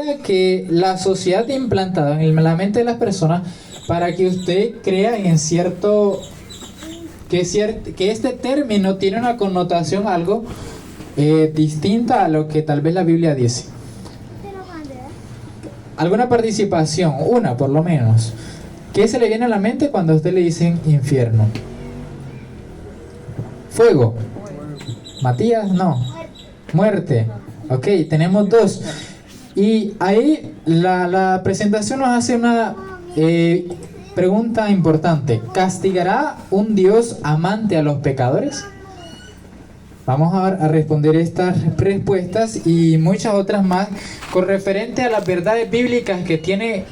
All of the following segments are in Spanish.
idea que la sociedad ha implantado en la mente de las personas para que usted crea en cierto que este término tiene una connotación algo distinta a lo que tal vez la Biblia dice. ¿Alguna participación? Una, por lo menos. ¿Qué se le viene a la mente cuando a usted le dicen infierno? Fuego. Matías, no. Muerte. Ok, tenemos dos. Y ahí la presentación nos hace una pregunta importante. ¿Castigará un Dios amante a los pecadores? Vamos a responder estas respuestas y muchas otras más con referente a las verdades bíblicas que tiene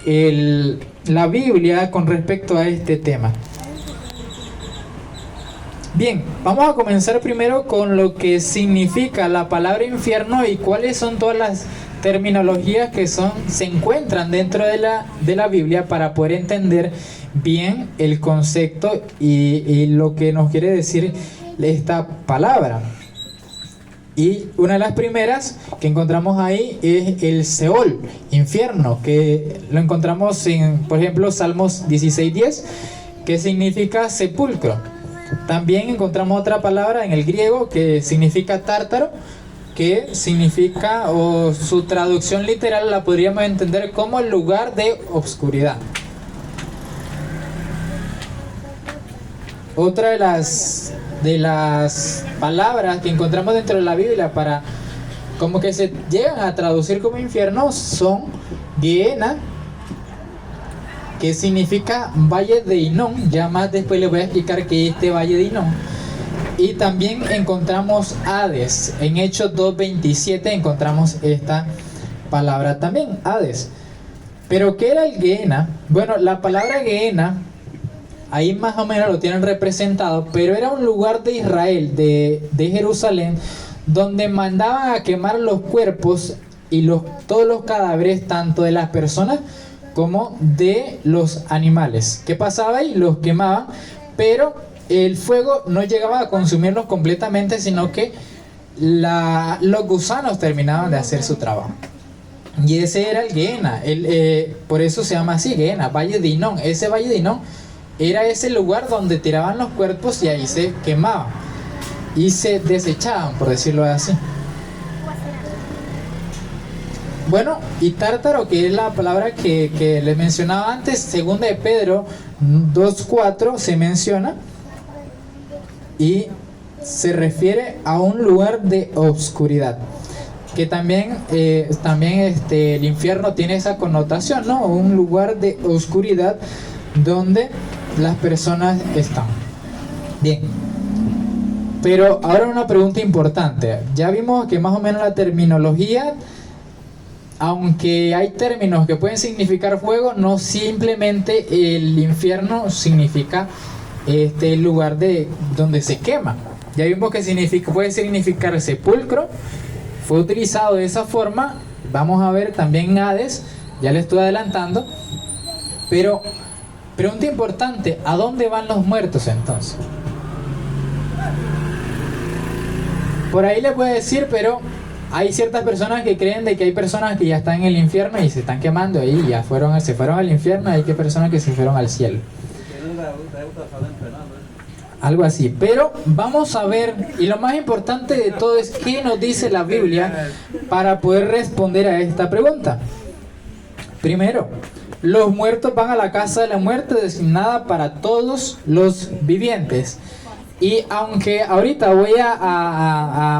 la Biblia con respecto a este tema. Bien, vamos a comenzar primero con lo que significa la palabra infierno y cuáles son todas las terminologías que se encuentran dentro de la Biblia para poder entender bien el concepto y lo que nos quiere decir esta palabra. Y una de las primeras que encontramos ahí es el Seol, infierno, que lo encontramos en, por ejemplo, Salmos 16:10, que significa sepulcro. También encontramos otra palabra en el griego que significa tártaro, que significa, o su traducción literal la podríamos entender como el lugar de obscuridad. Otra de las palabras que encontramos dentro de la Biblia para como que se llegan a traducir como infierno son Gehenna, que significa valle de Hinnom. Ya más después les voy a explicar qué es este valle de Hinnom. Y también encontramos Hades. En Hechos 2:27 encontramos esta palabra también, Hades. Pero ¿qué era el Gehenna? Bueno, la palabra Gehenna ahí más o menos lo tienen representado, pero era un lugar de Israel, de Jerusalén, donde mandaban a quemar los cuerpos y todos los cadáveres, tanto de las personas como de los animales. ¿Qué pasaba ahí? Los quemaban, pero el fuego no llegaba a consumirlos completamente, sino que los gusanos terminaban de hacer su trabajo. Y ese era el Gehenna, por eso se llama así, Gehenna, Valle de Hinnom. Ese Valle de Hinnom era ese lugar donde tiraban los cuerpos y ahí se quemaban y se desechaban, por decirlo así. Bueno, y tártaro, que es la palabra que les mencionaba antes, segunda de Pedro 2:4 se menciona y se refiere a un lugar de obscuridad, que también el infierno tiene esa connotación, ¿no? Un lugar de oscuridad donde las personas están. Bien, pero ahora una pregunta importante. Ya vimos que más o menos la terminología, aunque hay términos que pueden significar fuego, no simplemente el infierno significa el lugar donde se quema. Ya vimos que puede significar sepulcro, fue utilizado de esa forma. Vamos a ver también Hades, ya le estoy adelantando. Pero pregunta importante, ¿a dónde van los muertos entonces? Por ahí les voy a decir, pero hay ciertas personas que creen de que hay personas que ya están en el infierno y se están quemando ahí, se fueron al infierno, y hay que personas que se fueron al cielo. Algo así, pero vamos a ver, y lo más importante de todo es qué nos dice la Biblia para poder responder a esta pregunta. Primero, los muertos van a la casa de la muerte designada para todos los vivientes. Y aunque ahorita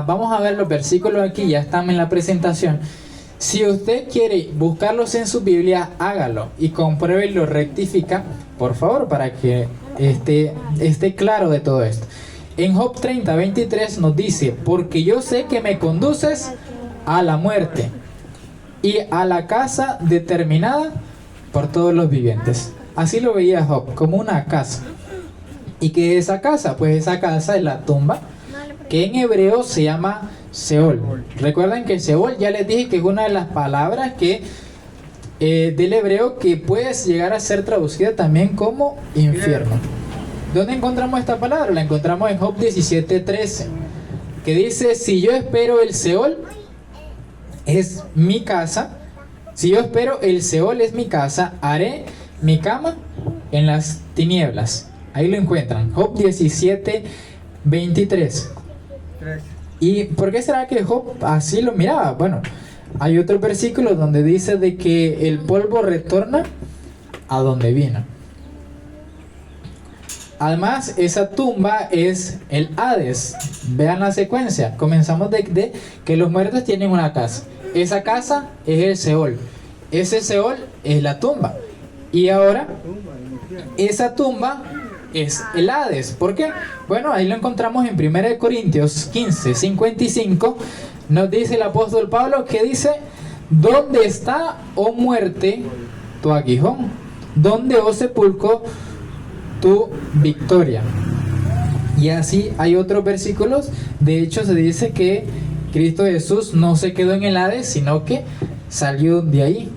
vamos a ver los versículos aquí, ya están en la presentación. Si usted quiere buscarlos en su Biblia, hágalo y compruebe y lo rectifica, por favor, para que esté claro de todo esto. En Job 30:23 nos dice: porque yo sé que me conduces a la muerte y a la casa determinada por todos los vivientes. Así lo veía Job, como una casa. ¿Y qué es esa casa? Pues esa casa es la tumba, que en hebreo se llama Seol. Recuerden que Seol, ya les dije que es una de las palabras del hebreo que puede llegar a ser traducida también como infierno. ¿Dónde encontramos esta palabra? La encontramos en Job 17:13, que dice: si yo espero el Seol, es mi casa, Si yo espero, el Seol es mi casa, haré mi cama en las tinieblas. Ahí lo encuentran, Job 17, 23. ¿Y por qué será que Job así lo miraba? Bueno, hay otro versículo donde dice de que el polvo retorna a donde vino. Además, esa tumba es el Hades. Vean la secuencia. Comenzamos de que los muertos tienen una casa. Esa casa es el Seol. Ese Seol es la tumba. Y ahora, esa tumba es el Hades. ¿Por qué? Bueno, ahí lo encontramos en 1 Corintios 15, 55. Nos dice el apóstol Pablo que dice: ¿dónde está, oh muerte, tu aguijón? ¿Dónde, oh sepulcro, tu victoria? Y así hay otros versículos. De hecho, se dice que Cristo Jesús no se quedó en el Hades, sino que salió de ahí.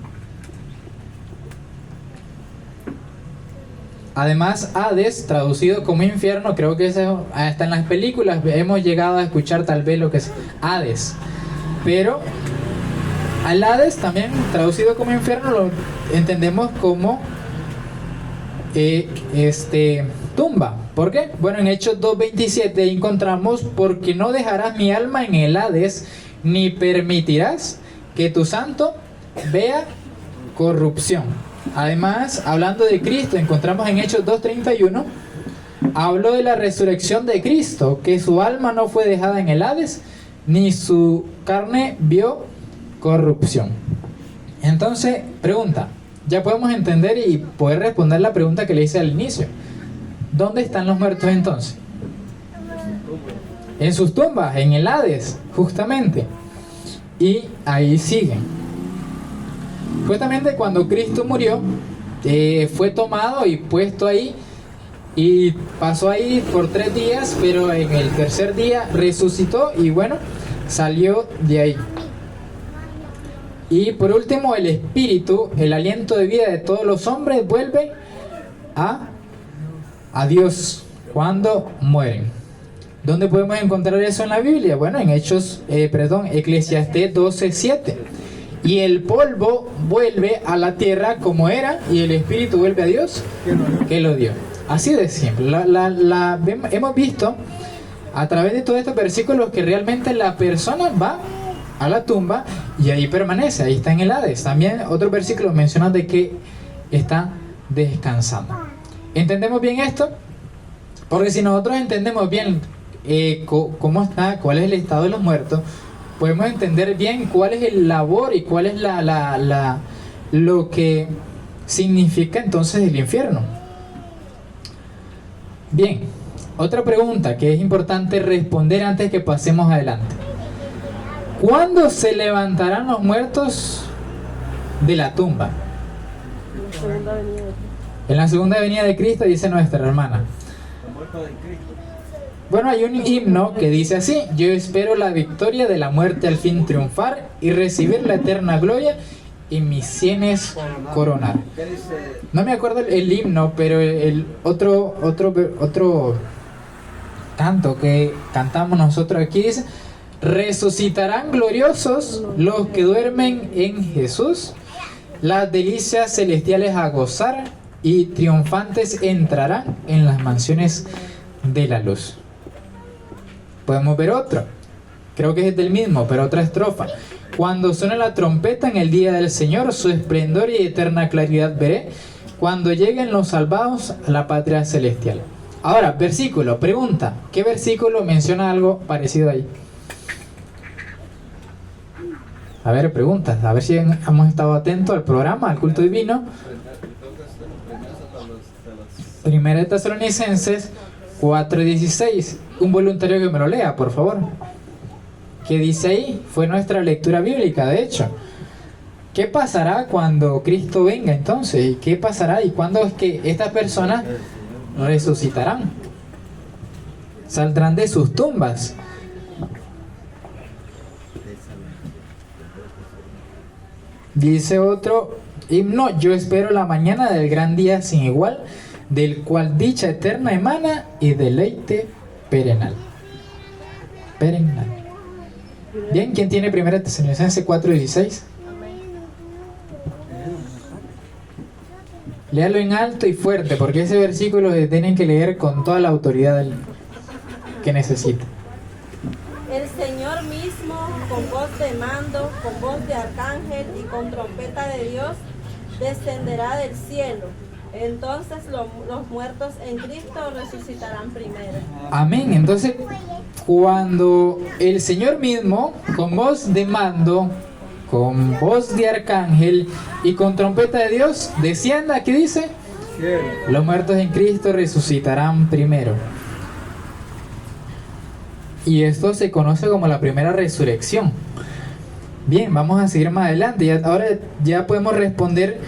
Además, Hades, traducido como infierno, creo que eso, hasta en las películas hemos llegado a escuchar tal vez lo que es Hades. Pero al Hades también, traducido como infierno, lo entendemos como tumba. ¿Por qué? Bueno, en Hechos 2:27 encontramos: porque no dejarás mi alma en el Hades, ni permitirás que tu santo vea corrupción. Además, hablando de Cristo, encontramos en Hechos 2:31, habló de la resurrección de Cristo, que su alma no fue dejada en el Hades, ni su carne vio corrupción. Entonces, pregunta, ya podemos entender y poder responder la pregunta que le hice al inicio. ¿Dónde están los muertos entonces? En sus tumbas, en el Hades, justamente. Y ahí siguen. Justamente cuando Cristo murió, fue tomado y puesto ahí, y pasó ahí por 3 días, pero en el tercer día resucitó y bueno, salió de ahí. Y por último, el espíritu, el aliento de vida de todos los hombres, vuelve a Dios cuando mueren. ¿Dónde podemos encontrar eso en la Biblia? Bueno, en Eclesiastés 12:7. Y el polvo vuelve a la tierra como era, y el espíritu vuelve a Dios que lo dio. Así de simple. Hemos visto a través de todos estos versículos que realmente la persona va a la tumba y ahí permanece, ahí está en el Hades. También otros versículos mencionan de que está descansando. ¿Entendemos bien esto? Porque si nosotros entendemos bien cómo está, cuál es el estado de los muertos, podemos entender bien cuál es el labor y cuál es lo que significa entonces el infierno. Bien, otra pregunta que es importante responder antes que pasemos adelante. ¿Cuándo se levantarán los muertos de la tumba? En la segunda venida de Cristo, dice nuestra hermana. Bueno, hay un himno que dice así: yo espero la victoria de la muerte al fin triunfar y recibir la eterna gloria y mis sienes coronar. No me acuerdo el himno, pero el otro canto que cantamos nosotros aquí dice: resucitarán gloriosos los que duermen en Jesús, las delicias celestiales a gozar, y triunfantes entrarán en las mansiones de la luz. Podemos ver otro, creo que es del mismo, pero otra estrofa. Cuando suene la trompeta en el día del Señor, su esplendor y eterna claridad veré, cuando lleguen los salvados a la patria celestial. Ahora, versículo, pregunta, ¿qué versículo menciona algo parecido ahí? A ver, preguntas, a ver si hemos estado atentos al programa, al culto divino. Primera de Tesalonicenses 4:16. Un voluntario que me lo lea, por favor. ¿Qué dice ahí? Fue nuestra lectura bíblica, de hecho. ¿Qué pasará cuando Cristo venga entonces? ¿Y qué pasará? ¿Y cuándo es que estas personas resucitarán? Saldrán de sus tumbas. Dice otro himno: yo espero la mañana del gran día sin igual, del cual dicha eterna emana y deleite perenal. Perenal. Bien, ¿quién tiene 1 Tesalonicenses 4:16? Léalo en alto y fuerte, porque ese versículo se tienen que leer con toda la autoridad que necesita. El Señor mismo, con voz de mando, con voz de arcángel y con trompeta de Dios, descenderá del cielo. Entonces los muertos en Cristo resucitarán primero. Amén. Entonces, cuando el Señor mismo, con voz de mando, con voz de arcángel y con trompeta de Dios, descienda, ¿qué dice? Los muertos en Cristo resucitarán primero. Y esto se conoce como la primera resurrección. Bien, vamos a seguir más adelante. Ahora ya podemos responder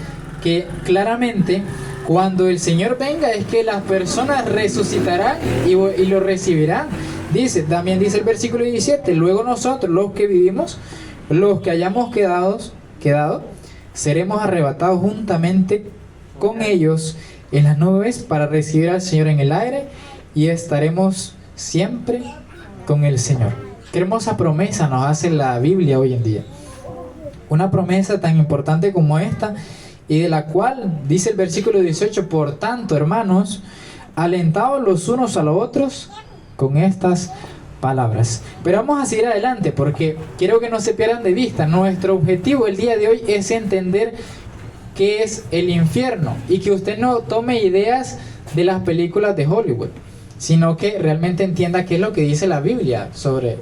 que claramente cuando el Señor venga es que las personas resucitarán y lo recibirán. También dice el versículo 17, luego nosotros, los que vivimos, los que hayamos quedado, seremos arrebatados juntamente con ellos en las nubes para recibir al Señor en el aire y estaremos siempre con el Señor. Qué hermosa promesa nos hace la Biblia hoy en día. Una promesa tan importante como esta, y de la cual dice el versículo 18, por tanto, hermanos, alentados los unos a los otros con estas palabras. Pero vamos a seguir adelante porque quiero que no se pierdan de vista. Nuestro objetivo el día de hoy es entender qué es el infierno y que usted no tome ideas de las películas de Hollywood, sino que realmente entienda qué es lo que dice la Biblia sobre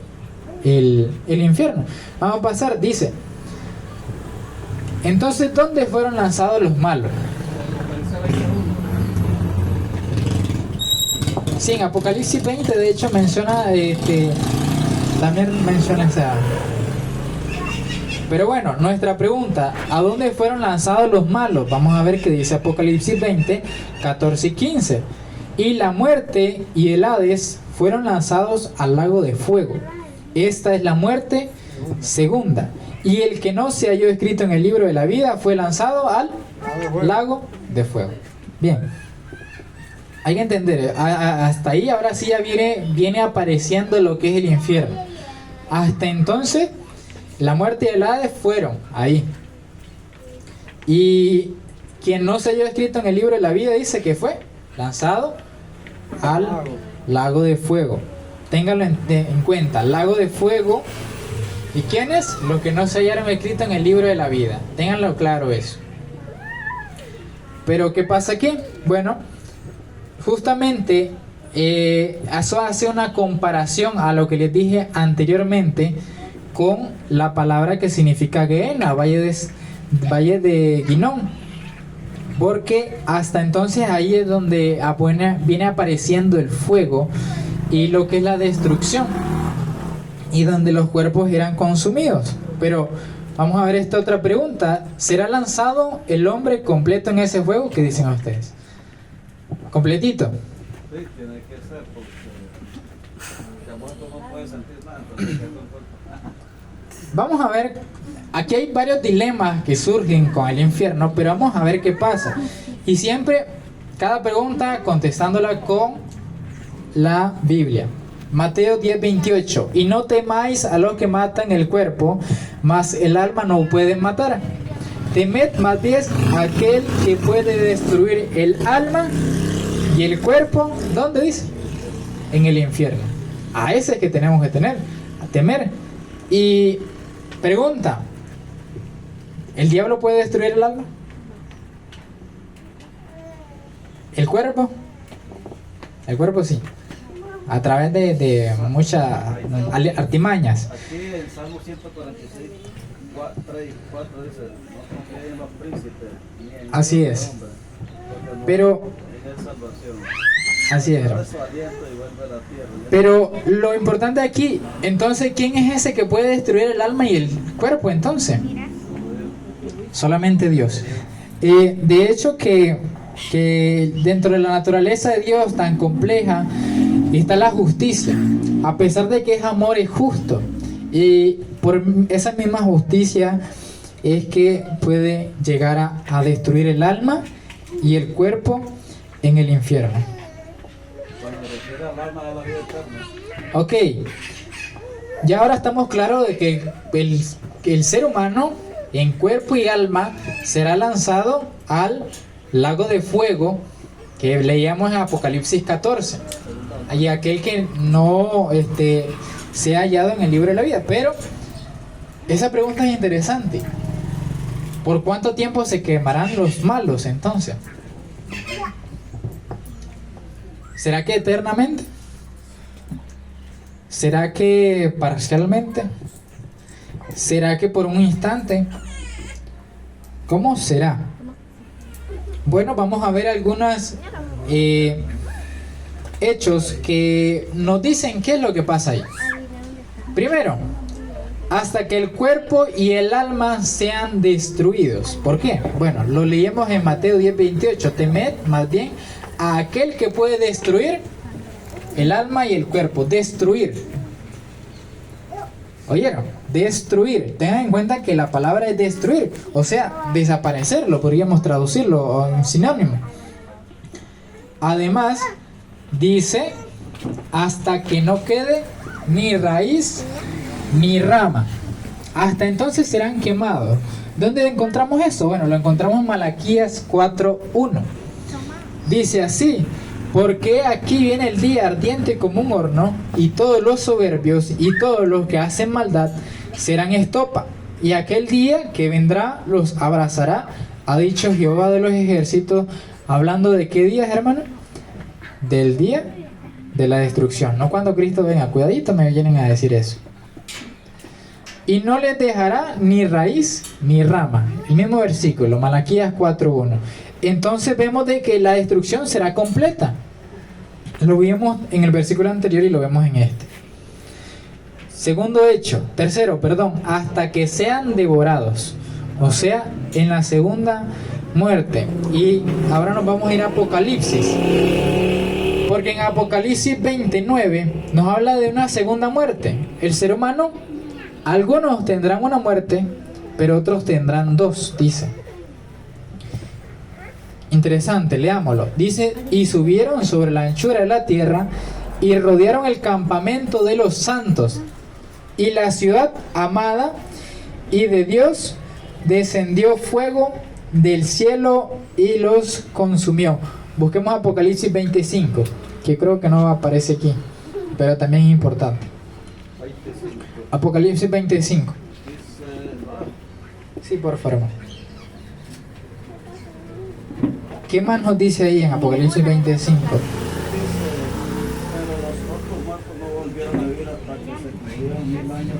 el infierno. Vamos a pasar, dice: entonces, ¿dónde fueron lanzados los malos? Sí, en Apocalipsis 20 de hecho menciona, también menciona esa. Pero bueno, nuestra pregunta, ¿a dónde fueron lanzados los malos? Vamos a ver qué dice Apocalipsis 20, 14 y 15. Y la muerte y el Hades fueron lanzados al lago de fuego. Esta es la muerte segunda. Y el que no se halló escrito en el libro de la vida fue lanzado al lago de fuego. Bien. Hay que entender, hasta ahí ahora sí ya viene apareciendo lo que es el infierno. Hasta entonces, la muerte y el Hades fueron ahí. Y quien no se halló escrito en el libro de la vida dice que fue lanzado al lago de fuego. Ténganlo en cuenta, lago de fuego. ¿Y quiénes? Los que no se hallaron escrito en el libro de la vida. Ténganlo claro eso. Pero ¿qué pasa aquí? Bueno, justamente eso hace una comparación a lo que les dije anteriormente con la palabra que significa Gehenna, valle de Guinón. Porque hasta entonces ahí es donde viene apareciendo el fuego y lo que es la destrucción, y donde los cuerpos eran consumidos. Pero vamos a ver esta otra pregunta: ¿será lanzado el hombre completo en ese fuego? ¿Qué dicen ustedes? ¿Completito? Sí, tiene que ser, porque el muerto no puede sentir nada, entonces vamos a ver, aquí hay varios dilemas que surgen con el infierno, pero vamos a ver qué pasa. Y siempre, cada pregunta contestándola con la Biblia. Mateo 10:28. Y no temáis a los que matan el cuerpo, mas el alma no pueden matar. Temed más bien a aquel que puede destruir el alma y el cuerpo. ¿Dónde dice? En el infierno. A ese es que tenemos que temer. Y pregunta: ¿el diablo puede destruir el alma? ¿El cuerpo? El cuerpo sí, a través de muchas artimañas. aquí en Salmo 146, 3 y 4 dice: no confíen en los príncipes ni en Así es. hombre, porque no Pero es salvación. así es. Por eso aliento y vuelve a la tierra. Pero lo importante aquí, entonces, ¿quién es ese que puede destruir el alma y el cuerpo entonces? Solamente Dios. De hecho que dentro de la naturaleza de Dios tan compleja está la justicia. A pesar de que es amor, es justo. Y por esa misma justicia es que puede llegar a destruir el alma y el cuerpo en el infierno. Cuando se refiere al alma de la vida eterna. Ok, ya ahora estamos claros de que el ser humano en cuerpo y alma será lanzado al lago de fuego que leíamos en Apocalipsis 14, y aquel que no se ha hallado en el libro de la vida. Pero esa pregunta es interesante. ¿Por cuánto tiempo se quemarán los malos entonces? ¿Será que eternamente? ¿Será que parcialmente? ¿Será que por un instante? ¿Cómo será? Bueno, vamos a ver algunos hechos que nos dicen qué es lo que pasa ahí. Primero, hasta que el cuerpo y el alma sean destruidos. ¿Por qué? Bueno, lo leímos en Mateo 10:28. Temed más bien a aquel que puede destruir el alma y el cuerpo. Destruir. ¿Oyeron? Destruir. Tengan en cuenta que la palabra es destruir, o sea, desaparecerlo, podríamos traducirlo en sinónimo. Además, dice, hasta que no quede ni raíz ni rama. Hasta entonces serán quemados. ¿Dónde encontramos eso? Bueno, lo encontramos en Malaquías 4:1. Dice así: porque aquí viene el día ardiente como un horno, y todos los soberbios y todos los que hacen maldad serán estopa, y aquel día que vendrá los abrazará, ha dicho Jehová de los ejércitos. ¿Hablando de qué día, hermano? Del día de la destrucción, no cuando Cristo venga. Cuidadito, me vienen a decir eso. Y no les dejará ni raíz ni rama. El mismo versículo, Malaquías 4:1. Entonces vemos de que la destrucción será completa. Lo vimos en el versículo anterior y lo vemos en este. Tercero, hasta que sean devorados. O sea, en la segunda muerte. Y ahora nos vamos a ir a Apocalipsis. Porque en Apocalipsis 29 nos habla de una segunda muerte. El ser humano, algunos tendrán una muerte, pero otros tendrán dos, dice. Interesante, leámoslo. Dice, y subieron sobre la anchura de la tierra y rodearon el campamento de los santos y la ciudad amada, y de Dios descendió fuego del cielo y los consumió. Busquemos Apocalipsis 25, que creo que no aparece aquí, pero también es importante. Apocalipsis 25. Sí, por favor. ¿Qué más nos dice ahí en Apocalipsis 25? Pero los otros muertos no volvieron a vivir hasta que se cumplieron 1000 años.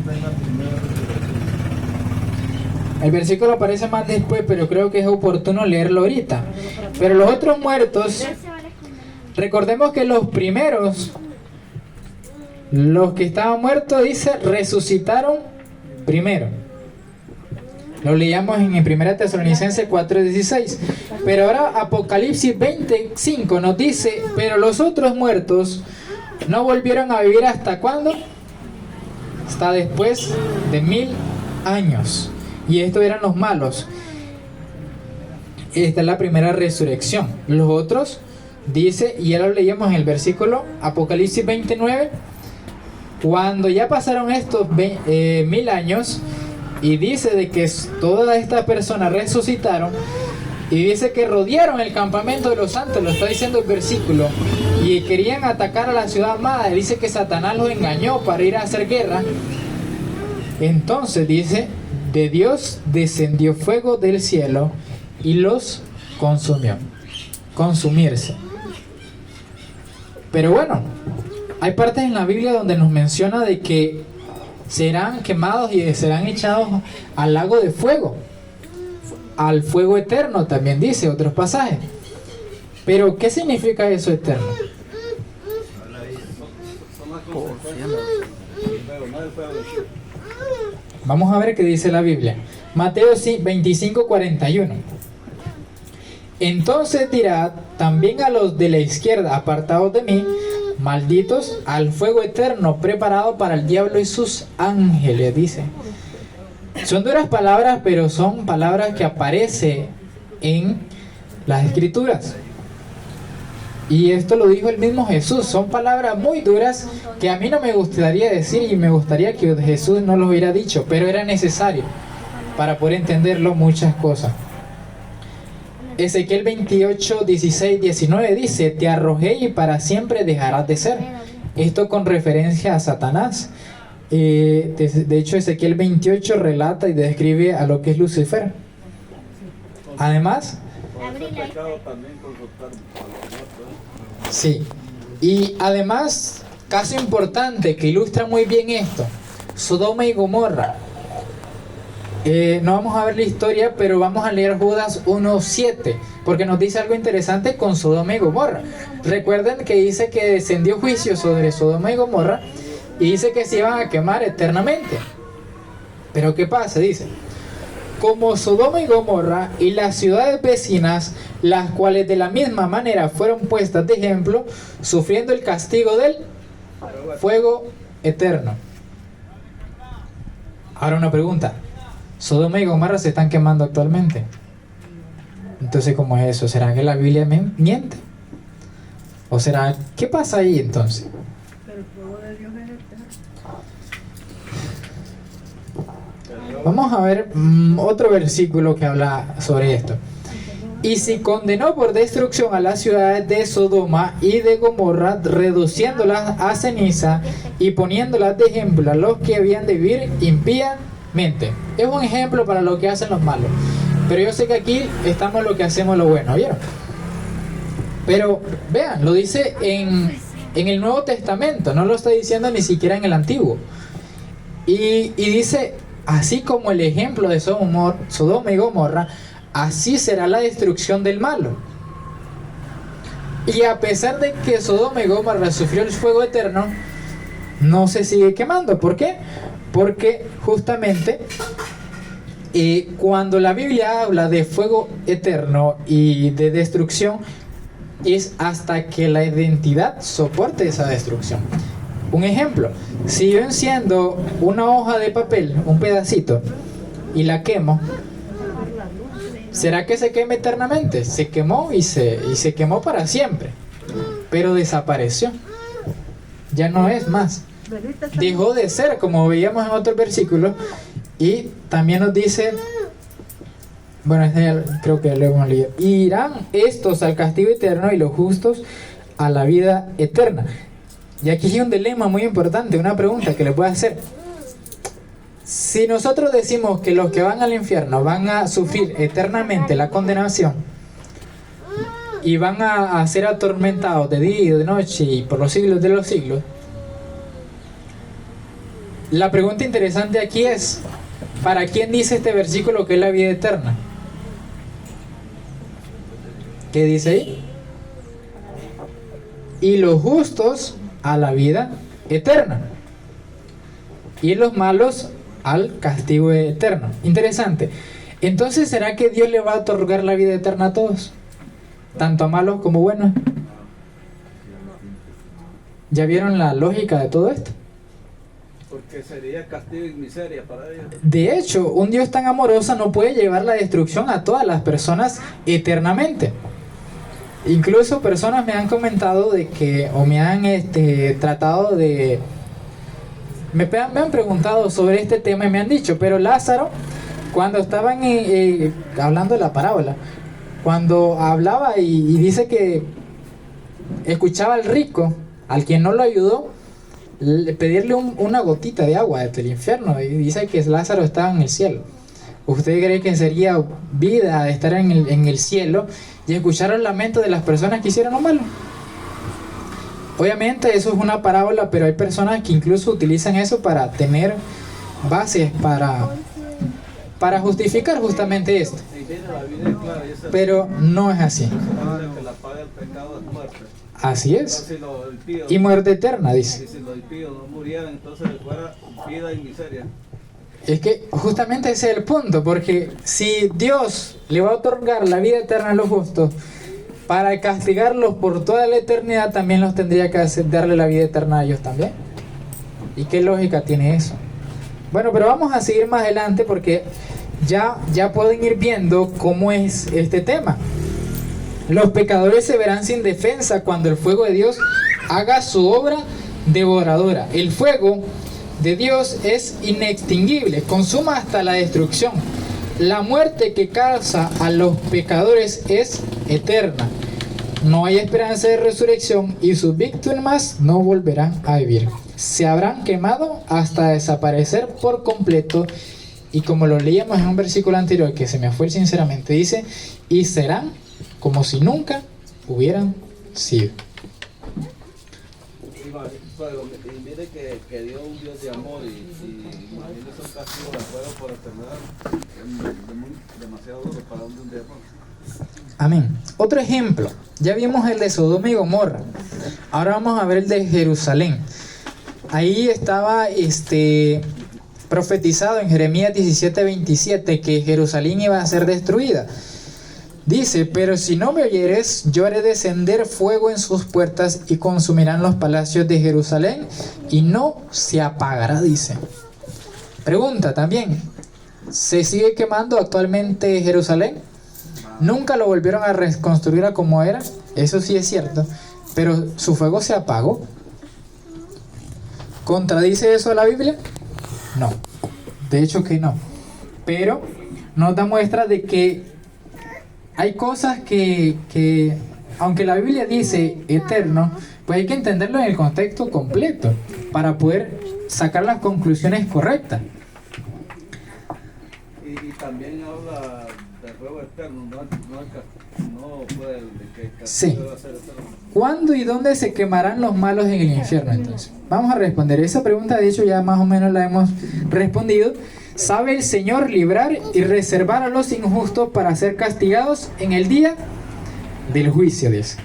Esta es la primera resurrección. El versículo aparece más después, pero creo que es oportuno leerlo ahorita. Pero los otros muertos, recordemos que los primeros, los que estaban muertos, dice, resucitaron primero. Lo leíamos en 1 Tesalonicenses 4:16. Pero ahora Apocalipsis 25 nos dice, pero los otros muertos no volvieron a vivir ¿hasta cuándo? Hasta después de 1000 años. Y estos eran los malos. Esta es la primera resurrección. Los otros, dice, y ya lo leíamos en el versículo Apocalipsis 29, cuando ya pasaron estos 1000 años, y dice de que todas estas personas resucitaron, y dice que rodearon el campamento de los santos, lo está diciendo el versículo, y querían atacar a la ciudad amada. Dice que Satanás los engañó para ir a hacer guerra. Entonces dice, de Dios descendió fuego del cielo y los consumió. Consumirse. Pero bueno, hay partes en la Biblia donde nos menciona de que serán quemados y serán echados al lago de fuego, al fuego eterno, también dice otros pasajes. Pero ¿qué significa eso eterno? Vamos a ver qué dice la Biblia. Mateo 25:41. Entonces dirá también a los de la izquierda, apartados de mí, malditos, al fuego eterno preparado para el diablo y sus ángeles, dice. Son duras palabras, pero son palabras que aparecen en las escrituras. Y esto lo dijo el mismo Jesús. Son palabras muy duras que a mí no me gustaría decir, y me gustaría que Jesús no lo hubiera dicho, pero era necesario para poder entenderlo muchas cosas. Ezequiel 28, 16, 19 dice: te arrojé y para siempre dejarás de ser. Esto con referencia a Satanás. De hecho, Ezequiel 28 relata y describe a lo que es Lucifer. Además, sí, y además, caso importante que ilustra muy bien esto, Sodoma y Gomorra. No vamos a ver la historia, pero vamos a leer Judas 1:7, porque nos dice algo interesante con Sodoma y Gomorra. Recuerden que dice que descendió juicio sobre Sodoma y Gomorra y dice que se iban a quemar eternamente. Pero ¿qué pasa? Dice: como Sodoma y Gomorra y las ciudades vecinas, las cuales de la misma manera fueron puestas de ejemplo, sufriendo el castigo del fuego eterno. Ahora una pregunta: Sodoma y Gomorra se están quemando actualmente. Entonces, ¿cómo es eso? ¿Será que la Biblia miente? ¿O será, qué pasa ahí entonces? El fuego de Dios es eterno. Vamos a ver otro versículo que habla sobre esto. Y si condenó por destrucción a las ciudades de Sodoma y de Gomorra, reduciéndolas a ceniza y poniéndolas de ejemplo a los que habían de vivir impíamente. Es un ejemplo para lo que hacen los malos. Pero yo sé que aquí estamos lo que hacemos lo bueno, ¿vieron? Pero vean, lo dice en el Nuevo Testamento, no lo está diciendo ni siquiera en el Antiguo. Y dice: así como el ejemplo de Sodoma y Gomorra, así será la destrucción del malo. Y a pesar de que Sodoma y Gomorra sufrió el fuego eterno, no se sigue quemando. ¿Por qué? Porque justamente cuando la Biblia habla de fuego eterno y de destrucción, es hasta que la identidad soporte esa destrucción. Un ejemplo: si yo enciendo una hoja de papel, un pedacito, y la quemo, ¿será que se queme eternamente? Se quemó y se quemó para siempre, pero desapareció. Ya no es más. Dejó de ser, como veíamos en otro versículo. Y también nos dice, bueno, creo que lo hemos leído: irán estos al castigo eterno y los justos a la vida eterna. Y aquí hay un dilema muy importante, una pregunta que le puedo hacer. Si nosotros decimos que los que van al infierno van a sufrir eternamente la condenación y van a ser atormentados de día y de noche y por los siglos de los siglos, la pregunta interesante aquí es: ¿para quién dice este versículo que es la vida eterna? ¿Qué dice ahí? Y los justos a la vida eterna, y los malos al castigo eterno. Interesante. Entonces, ¿será que Dios le va a otorgar la vida eterna a todos? Tanto a malos como buenos. ¿Ya vieron la lógica de todo esto? Porque sería castigo y miseria para ellos. De hecho, un Dios tan amoroso no puede llevar la destrucción a todas las personas eternamente. Incluso personas me han comentado de que, o me han tratado de... Me han preguntado sobre este tema y me han dicho: pero Lázaro, cuando estaban hablando de la parábola, cuando hablaba y dice que escuchaba al rico, al quien no lo ayudó, pedirle una gotita de agua desde el infierno, y dice que Lázaro estaba en el cielo. ¿Usted cree que sería vida estar en el cielo y escuchar el lamento de las personas que hicieron lo malo? Obviamente eso es una parábola, pero hay personas que incluso utilizan eso para tener bases para justificar justamente esto. Pero no es así. Así es. Y muerte eterna, dice. Si los impíos no murieran, entonces fuera vida y miseria. Es que justamente ese es el punto, porque si Dios le va a otorgar la vida eterna a los justos, para castigarlos por toda la eternidad, también los tendría que darle la vida eterna a ellos también. ¿Y qué lógica tiene eso? Bueno, pero vamos a seguir más adelante, porque ya pueden ir viendo cómo es este tema. Los pecadores se verán sin defensa cuando el fuego de Dios haga su obra devoradora. El fuego de Dios es inextinguible, consuma hasta la destrucción. La muerte que causa a los pecadores es eterna. No hay esperanza de resurrección y sus víctimas no volverán a vivir. Se habrán quemado hasta desaparecer por completo. Y como lo leíamos en un versículo anterior que se me fue sinceramente, dice, y serán como si nunca hubieran sido. Y mire que Dios es un Dios de amor y imagínese un castigo de fuego por enfermedad demasiado duro para un día más. Amén. Otro ejemplo, ya vimos el de Sodoma y Gomorra, ahora vamos a ver el de Jerusalén. Ahí estaba profetizado en Jeremías 17:27 que Jerusalén iba a ser destruida. Dice, pero si no me oyeres, yo haré descender fuego en sus puertas y consumirán los palacios de Jerusalén y no se apagará, dice. Pregunta también, ¿se sigue quemando actualmente Jerusalén? Nunca lo volvieron a reconstruir a como era, eso sí es cierto, pero su fuego se apagó. ¿Contradice eso la Biblia? No, de hecho que no, pero nos da muestra de que hay cosas que aunque la Biblia dice eterno, pues hay que entenderlo en el contexto completo para poder sacar las conclusiones correctas. Y también habla del fuego eterno, no puede que Sí. debe ser eterno. ¿Cuándo y dónde se quemarán los malos en el infierno entonces? Vamos a responder esa pregunta, de hecho ya más o menos la hemos respondido. ¿Sabe el Señor librar y reservar a los injustos para ser castigados en el día del juicio? Dice.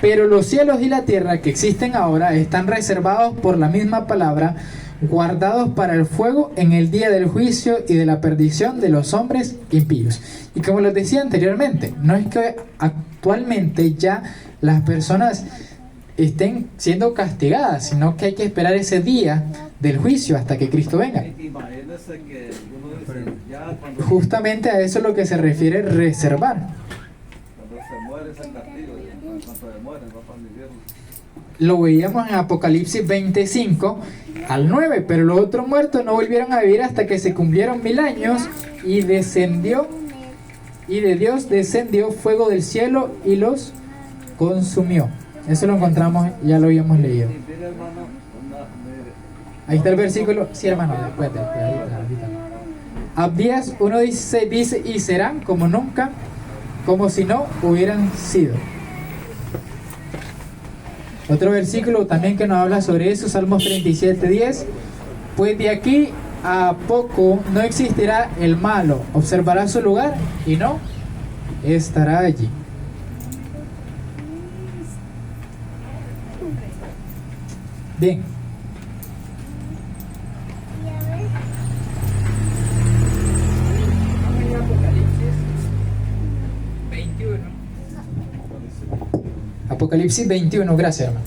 Pero los cielos y la tierra que existen ahora están reservados por la misma palabra, guardados para el fuego en el día del juicio y de la perdición de los hombres impíos. Y como les decía anteriormente, no es que actualmente ya las personas estén siendo castigadas, sino que hay que esperar ese día del juicio hasta que Cristo venga. Imagínese que uno dice, ya cuando Justamente a eso es lo que se refiere reservar. se muere ese castigo, cuando se muere va para el infierno. Lo veíamos en Apocalipsis 25 al 9, pero los otros muertos no volvieron a vivir hasta que se cumplieron 1000 años y descendió, y de Dios descendió fuego del cielo y los consumió. Eso lo encontramos, ya lo habíamos leído. Y mire, hermano, mire, Ahí está el versículo, sí hermano, después, ahorita. Abdías 1:16 dice, y serán como nunca, como si no hubieran sido. Otro versículo también que nos habla sobre eso, Salmos 37:10, pues de aquí a poco no existirá el malo, observará su lugar y no estará allí. Bien. Apocalipsis 21, gracias hermano.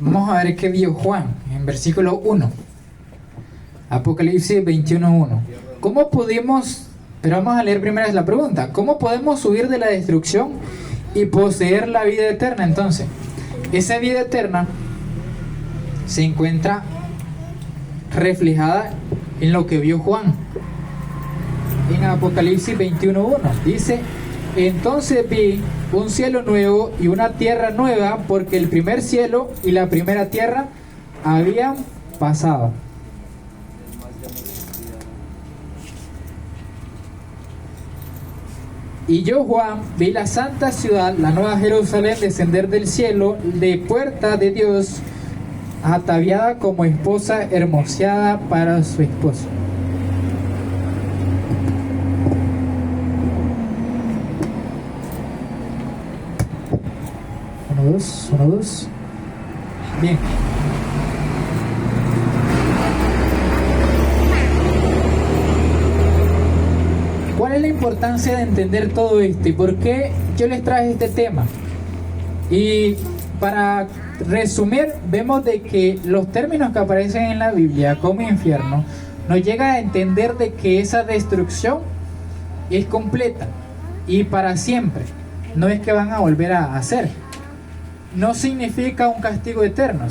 Vamos a ver qué vio Juan en versículo 1. Apocalipsis 21:1. ¿Cómo pudimos, pero vamos a leer primero la pregunta, ¿cómo podemos huir de la destrucción y poseer la vida eterna? Entonces, esa vida eterna se encuentra reflejada en lo que vio Juan. En Apocalipsis 21:1 dice, entonces vi un cielo nuevo y una tierra nueva, porque el primer cielo y la primera tierra habían pasado. Y yo, Juan, vi la santa ciudad, la nueva Jerusalén, descender del cielo, de puerta de Dios, ataviada como esposa hermoseada para su esposo. Uno, dos. Bien. ¿Cuál es la importancia de entender todo esto y por qué yo les traje este tema? Y para resumir, vemos de que los términos que aparecen en la Biblia como infierno nos llega a entender de que esa destrucción es completa, y para siempre. No es que van a volver a hacer. No significa un castigo eterno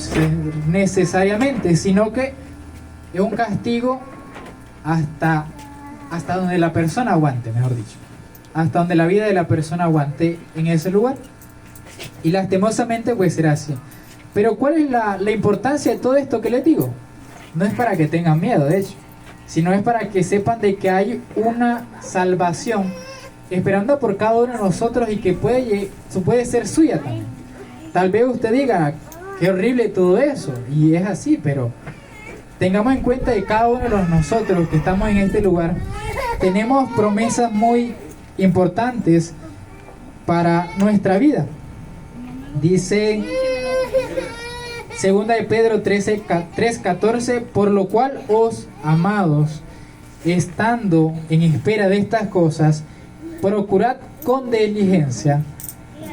necesariamente, sino que es un castigo hasta donde la persona aguante, mejor dicho. Hasta donde la vida de la persona aguante en ese lugar. Y lastimosamente pues será así. Pero ¿cuál es la importancia de todo esto que les digo? No es para que tengan miedo, de hecho, sino es para que sepan de que hay una salvación esperando por cada uno de nosotros y que puede ser suya también. Tal vez usted diga, qué horrible todo eso, y es así, pero tengamos en cuenta que cada uno de nosotros que estamos en este lugar tenemos promesas muy importantes para nuestra vida. Dice Segunda de Pedro 3:14, por lo cual os, amados, estando en espera de estas cosas, procurad con diligencia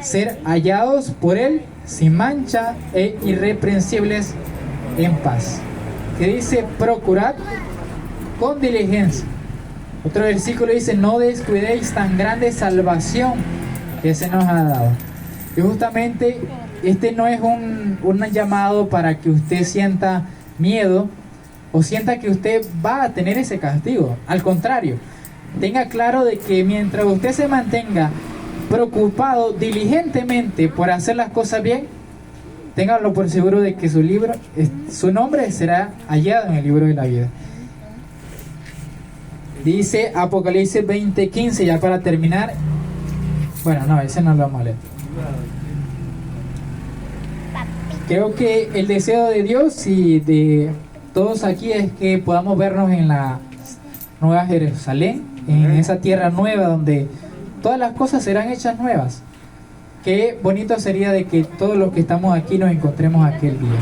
ser hallados por Él sin mancha e irreprensibles en paz. Que dice procurad con diligencia. Otro versículo dice, no descuidéis tan grande salvación que se nos ha dado. Y justamente este no es un llamado para que usted sienta miedo o sienta que usted va a tener ese castigo. Al contrario, tenga claro de que mientras usted se mantenga preocupado diligentemente por hacer las cosas bien, téngalo por seguro de que su nombre será hallado en el libro de la vida. Dice Apocalipsis 20:15, ya para terminar. Bueno, no, ese no lo vamos a leer. Creo que el deseo de Dios y de todos aquí es que podamos vernos en la Nueva Jerusalén, en esa tierra nueva donde todas las cosas serán hechas nuevas. Qué bonito sería de que todos los que estamos aquí nos encontremos aquel día.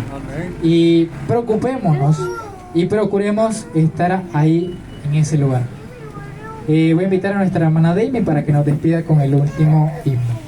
Y preocupémonos y procuremos estar ahí en ese lugar. Voy a invitar a nuestra hermana Demi para que nos despida con el último himno.